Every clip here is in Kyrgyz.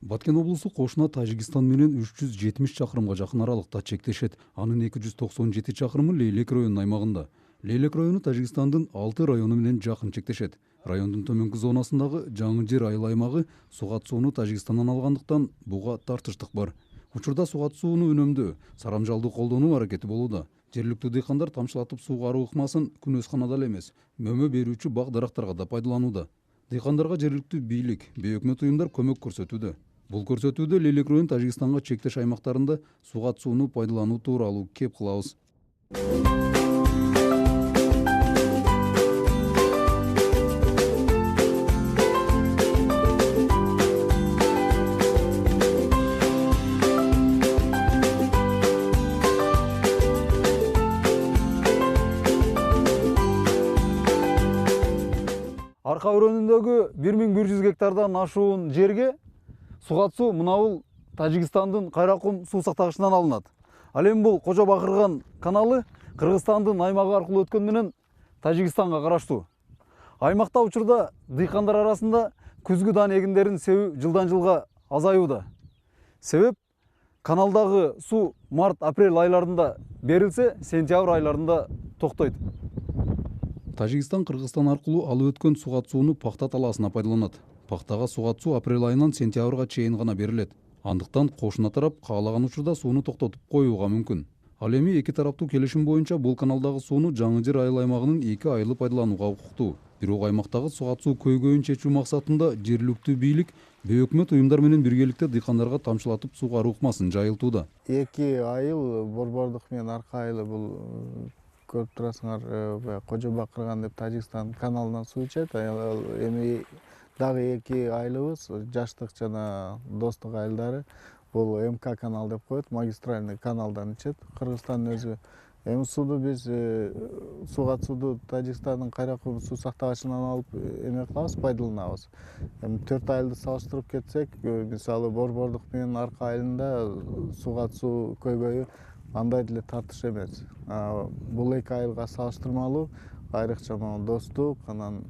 Баткен облусу кошуна Тажикстан менен 370 чакырымга жакын аралыкта чектешет. Анын 297 чакырымы Лейлек районунун аймагында. Лейлек району Тажикстандын 6 району менен жакын чектешет. Райондун төмөнкү зонасындагы жаңы жер айыл аймагы сугат сууну Тажикстандан алгандыктан буга тартыштык бар. Учурда сугат сууну үнөмдөө, сарамжалды колдонуу аракети болууда. Жергиликтүү дыйкандар тамчылатып суугаруу ыкмасын күнөсканада эле эмес, мөмө берүүчү бак дарактарга да пайдаланууда. Дыйкандарга жергиликтүү бийлик, бейөкмөт уюмдар көмөк көрсөтүүдө. Бул көрсөтүүдө Лейлек район Тажикстанга чектеш аймактарында сугат сууну пайдалануу тууралуу кеп кылабыз. Арка өрөөнүндөгү 1100 гектардан ашуун жерге сугат суу мынабул Тажикстандын Кайракум суу сактагычынан алынат. Ал эми бул Кожо Бакырган каналы Кыргызстандын аймагы аркылуу өткөн менен Тажикстанга караштуу. Аймакта учурда дыйкандар арасында күзгү дан эгиндерин себүү жылдан жылга азаюуда. Себеп каналдагы суу март-апрель айларында берилсе, сентябрь айларында токтойт. Тажикстан Кыргызстан аркылуу алып өткөн сугат сууну пахта талаасына пайдаланат. Пахтага сугат суу апрель айынан сентябрга чейин гана берилет. Андыктан кошуна тарап каалаган учурда сууну токтотуп коюуга мүмкүн. Ал эми эки тараптуу келишим боюнча бул каналдагы сууну жаңы жер айыл аймагынын 2 айылы пайдаланууга укуктуу. Бирок аймактагы сугат суу көйгөйүн чечүү максатында жергиликтүү бийлик бейөкмөт уюмдар менен биргеликте дыйкандарга тамчылатып суугаруу ыкмасын жайылтууда. 2 айыл борбордук менен арка айылы бул көрүп турасыңар, Кожо Бакырган деп Тажикстан каналынан суу ичет. Эми дагы 2 айылыбыз жаштык жана достук айылдары бул МК канал деп коет, магистральный каналдан ичет. Кыргызстандын өзү эми сууну биз сугат сууну Тажикстандын Кайракум суу сактагычынан алып эме кылабыз, пайдаланабыз. Эми 4 айылды салыштырып кетсек, мисалы борбордук менен арка айылында сугат суу көйгөйү андай деле тартыш эмес. Бул 2 айылга салыштырмалуу айрыкча достук, анан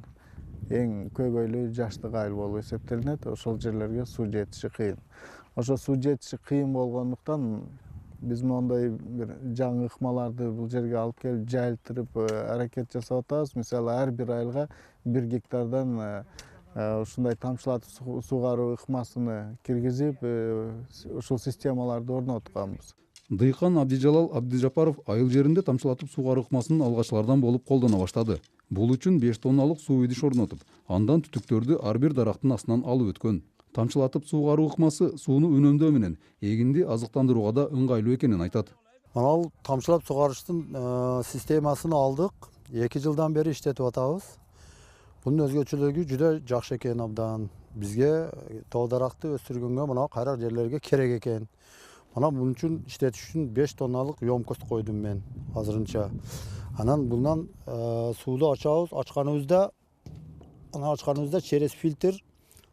эң көйгөйлүү жаштык айыл болуп эсептелинет. Ошол жерлерге суу жетиши кыйын. Ошо суу жетиши кыйын болгондуктан биз моундай бир жаңы ыкмаларды бул жерге алып келип жайылтырып аракет жасап атабыз. Мисалы ар бир айылга 1 гектардан ушундай тамчылатып суугаруу ыкмасыны киргизип, ушул системаларды орнотконбуз. Дыйкан Абдижалал Абдижапаров айыл жеринде тамчылатып суугаруу ыкмасын алгачылардан болуп колдоно баштады. Бул үчүн 5 тонналык суу идиш орнотуп, андан түтүктөрдү ар бир дарактын астынан алып өткөн. Тамчылатып суугаруу ыкмасы сууну үнөмдөө менен эгинди азыктандырууга да ыңгайлуу экенин айтат. Манал тамчылап суугарыштын системасын алдык. 2 жылдан бери иштетип атабыз. Бунун өзгөчөлүгү жүдө жакшы экен абдан. Бизге тоо даракты өстүргөнгө мына кайрак жерлерге керек экен. Мына бунун үчүн иштетиш үчүн 5 тонналык ёмкост койдум мен азырынча. Анан bundan сууду ачабыз, ачканыбызда через фильтр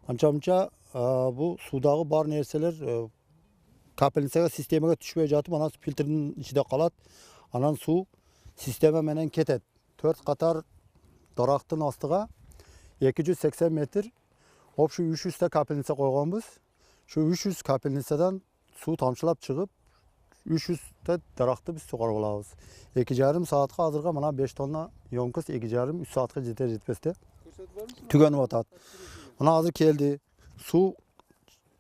анча-мынча бул суудагы бар нерселер капельницага системага түшпөй жатып, анан фильтрдин ичинде калат. Анан суу система менен кетет. 4 катар дарактын астыга 280 метр общий 300 та капельница койгонбуз. Şu 300 капельницадан суу тамчылап чыгып, 300 та даракты биз сугарып алабыз. 2,5 саатка азырга мына 5 тонна ёмкост 2,5-3 саатка жетер жетпесте түгөнүп атат. Мына азыр келди. Суу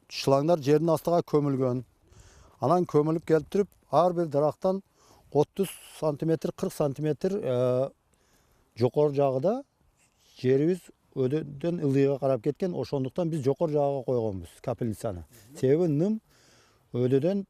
шлангдар жердин астыга көмүлгөн. Анан көмүлүп келип туруп, ар бир дарактан 30 см, 40 см жокор жагыда жерибиз өдөдөн ылдыйга карап кеткен. Ошондуктан биз жокор жагыга койгонбуз капельницаны. Себеби ным өдөдөн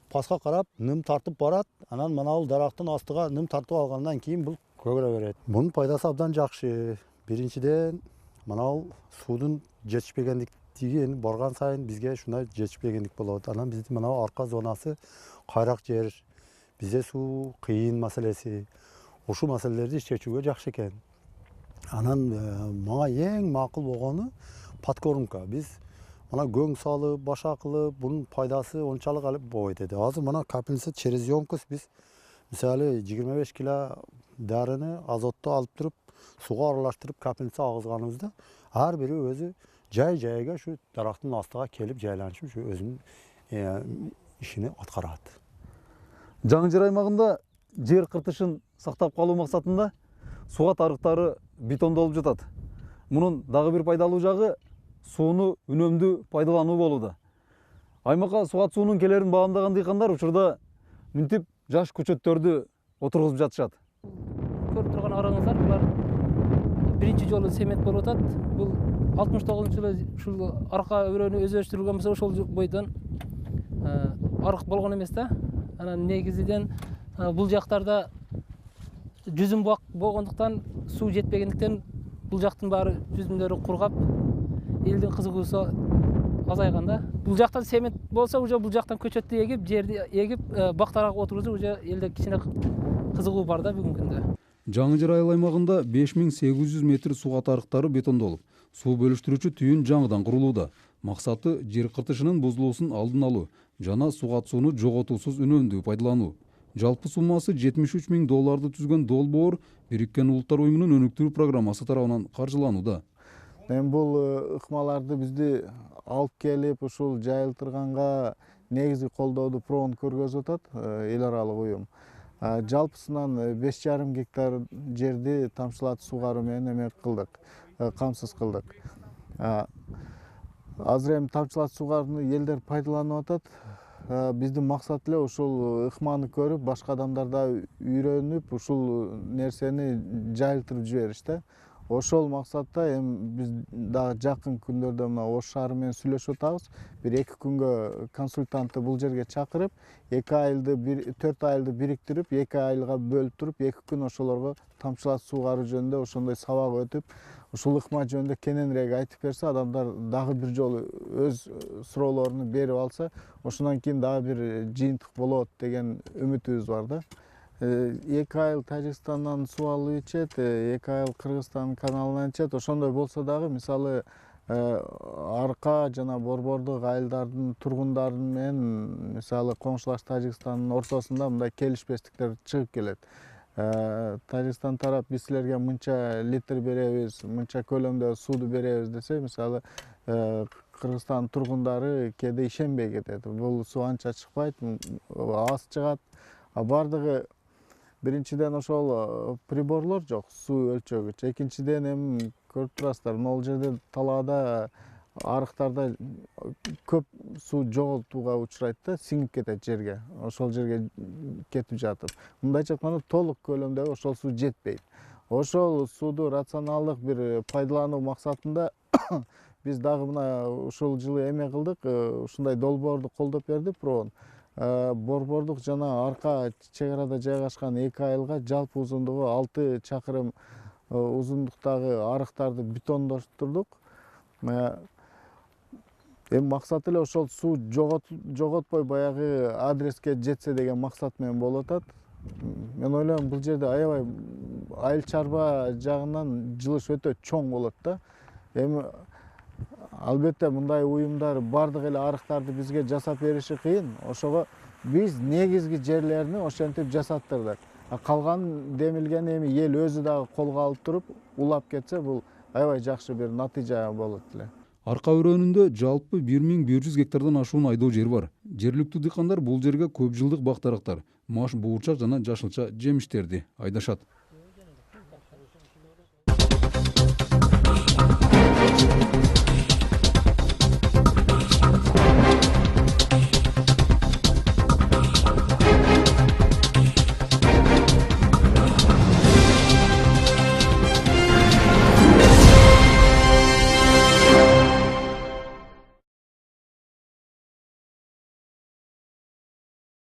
паска карап ным тартып барат. Анан манабул дарактын астыга ным тартып алгандан кийин бул көгөрө берет. Бунун пайдасы абдан жакшы. Биринчиден манабул суудун жетишпегендиги барган сайын бизге ушундай жетишпегендик болот. Анан биздин манабу арка зонасы кайрак жер. Бизде суу кыйын маселеси. Ушул маселелерди чечүүгө жакшы экен. Анан мага эң макул болгону подкормка. Биз мына көң салып, башак кылып, бунун пайдасы ончалык алып болбойт эди. Азыр мына капельница через ёмкость биз мисалы 25 кило дарыны азотту алып туруп, сууга аралаштырып капельница агызганыбызда ар бири өзү жайга şu дарактын астыга келип жайланышып şu өзүнүн ишини аткарат. Жаңы Жер аймагында жер кыртышын сактап калуу максатында сугат арыктары бетондолуп жатат. Мунун дагы бир пайдалуу жагы сууну үнөмдүү пайдалануу болууда. Аймакка сугат суунун келерин баамдаган дыйкандар учурда мынтип жаш көчөттөрдү отургузуп жатышат. Көрүп турган караңыздар, булар биринчи жолу семет болуп атат. Бул 69-жылы ушул арка өрөөнү өздөштүрүлгөн болсо ошол бойдон арык болгон эмес да. Анан негизиден бул жактарда жүзүм буак болгондуктан, суу жетпегендиктен бул жактын баары жүзүмдөрү кургап, элдин кызыгуусу азайган да. Бул жактан семет болсо, уже бул жактан көчөттү эгип, жерди эгип, бактарга отургузуп, уже элде кичине кызыгуу бар да бүгүнкү күндө. Жаңы Жер айыл аймагында 5800 метр сугат арыктары бетондолуп, суу бөлүштүрүүчү түйүн жаңыдан курулууда. Максаты жер кыртышынын бузулуусун алдын алуу жана сугат сууну жоготуусуз үнөмдүү пайдалануу. Жалпы суммасы $73.000 түзгөн долбоор Бириккен Улуттар уюмунун өнүктүрүү программасы тарабынан каржыланууда. Мен бул ыкмаларды бизди алып келип ушул жайылтырганга негизги колдооду проон көргөзүп атат эл аралык уюм. Жалпысынан 5,5 гектар жерди тамчылатып сугаруу менен эме кылдык, камсыз кылдык. Азыр эми тамчылатып сугарууну элдер пайдаланып атат. Биздин максат эле ушул ыкманы көрүп, башка адамдар да үйрөнүп, ушул нерсени жайылтырып жибериш да. Ошол максатта эми биз дагы жакын күндөрдө мына Ош шаары менен сүйлөшүп атабыз. Бир 2 күнгө консультантты бул жерге чакырып, 4 айылды бириктирип, 2 айылга бөлүп туруп, 2 күн ошолорго тамчылатып сугаруу жөнүндө ошондой сабак өтүп, ушул ыкма жөнүндө кененирээк айтып берсе, адамдар дагы бир жолу өз суроолорун берип алса, ошондон кийин дагы бир жыйынтык болот деген үмүтүбүз бар да. 2 айыл Тажикстандан суу алып ичет, 2 айыл Кыргызстан каналынан ичет. Ошондой болсо дагы, мисалы, арка жана борбордук айылдардын тургундары менен, мисалы, коңшулаш Тажикстандын ортосунда мындай келишпестиктер чыгып келет. Тажикстан тарап биз силерге мынча литр беребиз, мынча көлөмдө сууду беребиз десе, мисалы, Кыргызстан тургундары кээде ишенбей кетет. Бул суу анча чыкпайт, аз чыгат. Бардыгы биринчиден ошол приборлор жок, суу өлчөгүч. Экинчиден эми көрүп турасыздар, могул жерде талаада арыктарда көп суу жоготууга учурайт да, сиңип кетет жерге. Ошол жерге кетип жатып. Мындайча айтканда толук көлөмдөгү ошол суу жетпейт. Ошол сууду рационалдык бир пайдалануу максатында биз дагы мына ушул жылы эме кылдык, ушундай долбоорду колдоп берди проон. Борбордук жана арка чек арада жайгашкан 2 айылга жалпы узундугу 6 чакырым узундуктагы арыктарды бетондоштурдук. Эми максат эле ошол суу жоготпой баягы адреске жетсе деген максат менен болуп атат. Мен ойлойм, бул жерде аябай айыл чарба жагынан жылыш өтө чоң болот да. Эми албетте мындай уюмдар бардык эле арыктарды бизге жасап бериши кыйын. Ошого биз негизги жерлерини ошентип жасаттырдык. Калган демилгени эми эл өзү дагы колго алып туруп, улап кетсе, бул аябай жакшы бир натыйжа болот эле. Арка өрөөнүндө жалпы 1100 гектардан ашуун айдоо жер бар. Жергиликтүү дыйкандар бул жерге көп жылдык бактарактар, маш, буурчак жана жашылча жемиштерди айдашат.